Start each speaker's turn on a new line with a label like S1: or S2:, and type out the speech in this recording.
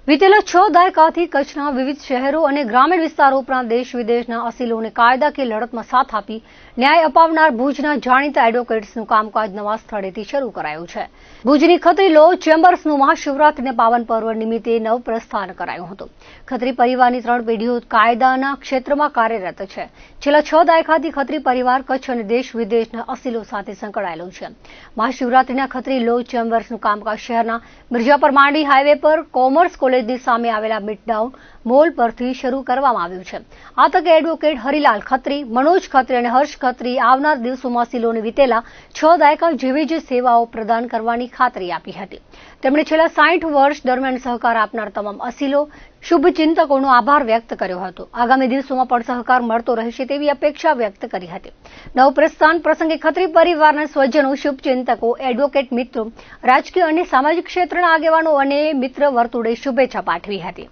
S1: વિતેલા 6 દાયકાથી કચ્છના વિવિધ શહેરો અને ગ્રામીણ વિસ્તારો ઉપરાંત દેશ વિદેશના અસીલોને કાયદાકીય લડતમાં સાથ આપી ન્યાય અપાવનાર ભુજના જાણીતા એડવોકેટ્સનું કામકાજ નવા સ્થળેથી શરૂ કરાયું છે. ભુજની ખત્રી લો ચેમ્બર્સનું મહાશિવરાત્રીના પાવન પર્વ નિમિત્તે નવપ્રસ્થાન કરાયું હતું. ખત્રી પરિવારની 3 પેઢીઓ કાયદાના ક્ષેત્રમાં કાર્યરત છે. છેલ્લા 6 દાયકાથી ખત્રી પરિવાર કચ્છ અને દેશ વિદેશના અસીલો સાથે સંકળાયેલો છે. મહાશિવરાત્રીના ખત્રી લો ચેમ્બર્સનું કામકાજ શહેરના મિર્જાપર માંડી હાઈવે પર કોમર્સ કોલેજની સામે આવેલા મિડટાઉન મોલ પરથી શરૂ કરવામાં આવ્યું છે. આ તકે એડવોકેટ હરિલાલ ખત્રી, મનોજ ખત્રી અને હર્ષ ખત્રી આવનાર દિવસોમાં અસીલોને વિતેલા 6 દાયકા જેવી જ સેવાઓ પ્રદાન કરવાની ખાતરી આપી હતી. તેમણે છેલ્લા 60 વર્ષ દરમિયાન સહકાર આપનાર તમામ અસીલો, શુભચિંતકોનો આભાર વ્યક્ત કર્યો હતો. આગામી દિવસોમાં પણ સહકાર મળતો રહેશે તેવી અપેક્ષા વ્યક્ત કરી હતી. નવપ્રસ્થાન પ્રસંગે ખત્રી પરિવારના સ્વજનો, શુભચિંતકો, એડવોકેટ મિત્રો, રાજકીય અને સામાજિક ક્ષેત્રના આગેવાનો અને મિત્ર વર્તુળે શુભેચ્છા પાઠવી હતી.